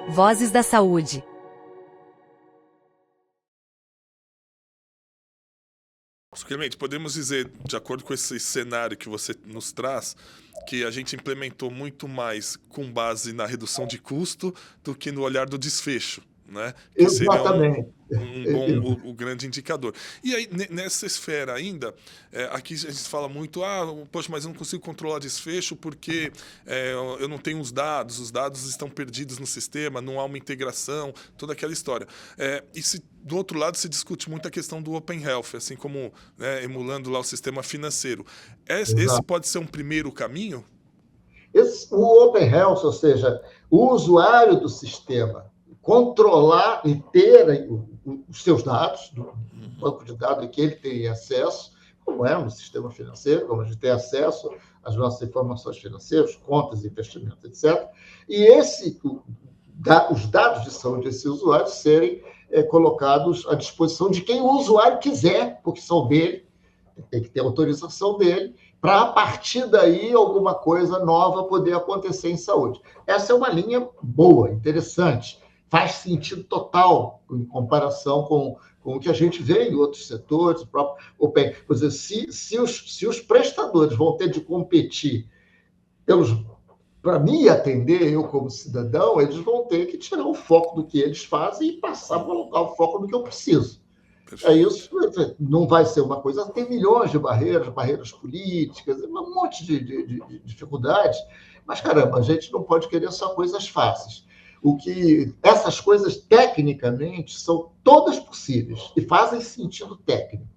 Vozes da Saúde. Clemente, podemos dizer, de acordo com esse cenário que você nos traz, que a gente implementou muito mais com base na redução de custo do que no olhar do desfecho, né? Que seria Exatamente. um bom, o grande indicador. E aí, nessa esfera ainda, aqui a gente fala muito, poxa, mas eu não consigo controlar desfecho porque eu não tenho os dados estão perdidos no sistema, não há uma integração, toda aquela história. E do outro lado, se discute muito a questão do Open Health, assim como, né, emulando lá o sistema financeiro. Esse pode ser um primeiro caminho? O Open Health, ou seja, o usuário do sistema, controlar e ter os seus dados, do banco de dados em que ele tem acesso, como é no sistema financeiro, como a gente tem acesso às nossas informações financeiras, contas, investimentos, etc. E os dados de saúde desses usuários serem colocados à disposição de quem o usuário quiser, porque são dele, tem que ter autorização dele, para, a partir daí, alguma coisa nova poder acontecer em saúde. Essa é uma linha boa, interessante, faz sentido total em comparação com o que a gente vê em outros setores, o próprio Open. Por exemplo, se os prestadores vão ter de competir para me atender, eu como cidadão, eles vão ter que tirar o foco do que eles fazem e passar a colocar o foco no que eu preciso. Isso não vai ser uma coisa. Tem milhões de barreiras políticas, um monte de dificuldades, mas, caramba, a gente não pode querer só coisas fáceis. Essas coisas, tecnicamente, são todas possíveis e fazem sentido técnico.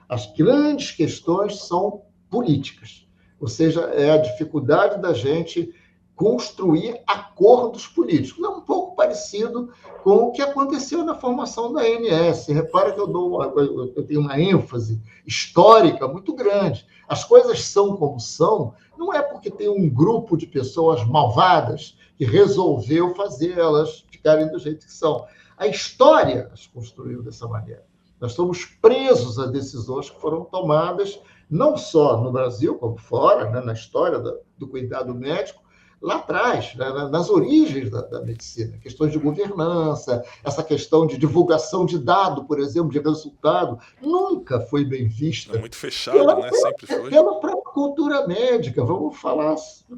As grandes questões são políticas, ou seja, é a dificuldade da gente construir acordos políticos. É um pouco parecido com o que aconteceu na formação da ANS. Repara que eu tenho uma ênfase histórica muito grande. As coisas são como são, não é porque tem um grupo de pessoas malvadas que resolveu fazer elas ficarem do jeito que são. A história as construiu dessa maneira. Nós estamos presos a decisões que foram tomadas não só no Brasil, como fora, né, na história do cuidado médico, lá atrás, né, nas origens da medicina, questões de governança, essa questão de divulgação de dado, por exemplo, de resultado, nunca foi bem vista. É muito fechado, né? Sempre foi. Pela própria cultura médica, vamos falar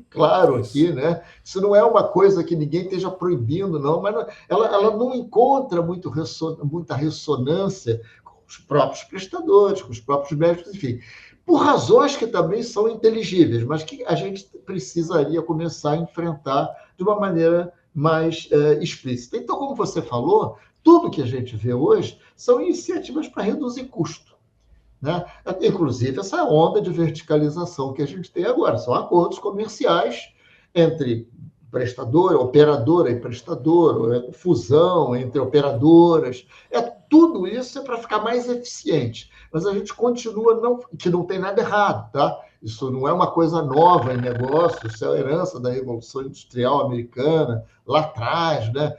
claro aqui, né? Isso não é uma coisa que ninguém esteja proibindo, não, mas ela não encontra muita ressonância com os próprios prestadores, com os próprios médicos, enfim, por razões que também são inteligíveis, mas que a gente precisaria começar a enfrentar de uma maneira mais explícita. Então, como você falou, tudo que a gente vê hoje são iniciativas para reduzir custo, né? Inclusive, essa onda de verticalização que a gente tem agora, são acordos comerciais entre operadora e prestador, fusão entre operadoras, tudo isso é para ficar mais eficiente. Mas a gente continua, que não tem nada errado, tá? Isso não é uma coisa nova em negócio, isso é a herança da Revolução Industrial Americana, lá atrás, né?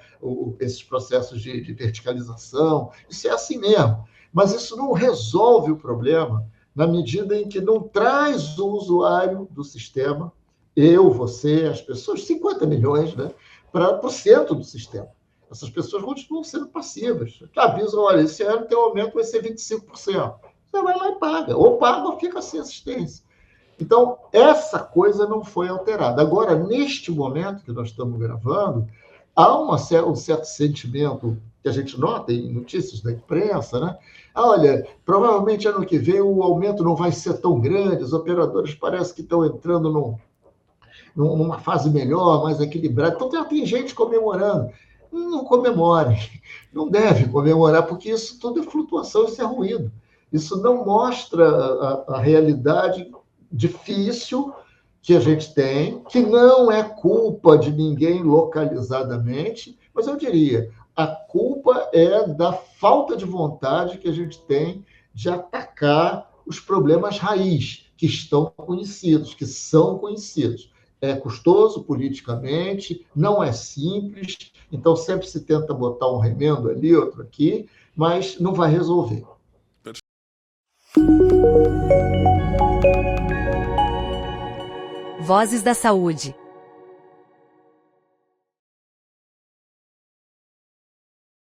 Esses processos de verticalização, isso é assim mesmo. Mas isso não resolve o problema na medida em que não traz o usuário do sistema, eu, você, as pessoas, 50 milhões, né, para o centro do sistema. Essas pessoas continuam sendo passivas. Avisam, olha, esse ano teu aumento vai ser 25%. Você vai lá e paga. Ou paga ou fica sem assistência. Então, essa coisa não foi alterada. Agora, neste momento que nós estamos gravando, há um certo sentimento que a gente nota em notícias da imprensa, né? Olha, provavelmente ano que vem o aumento não vai ser tão grande, os operadores parece que estão entrando numa fase melhor, mais equilibrada. Então, tem gente comemorando. Não comemore, não deve comemorar, porque isso tudo é flutuação, isso é ruído. Isso não mostra a realidade difícil que a gente tem, que não é culpa de ninguém localizadamente, mas eu diria, a culpa é da falta de vontade que a gente tem de atacar os problemas raiz, que estão conhecidos, que são conhecidos. É custoso politicamente, não é simples, então sempre se tenta botar um remendo ali, outro aqui, mas não vai resolver. Vozes da Saúde.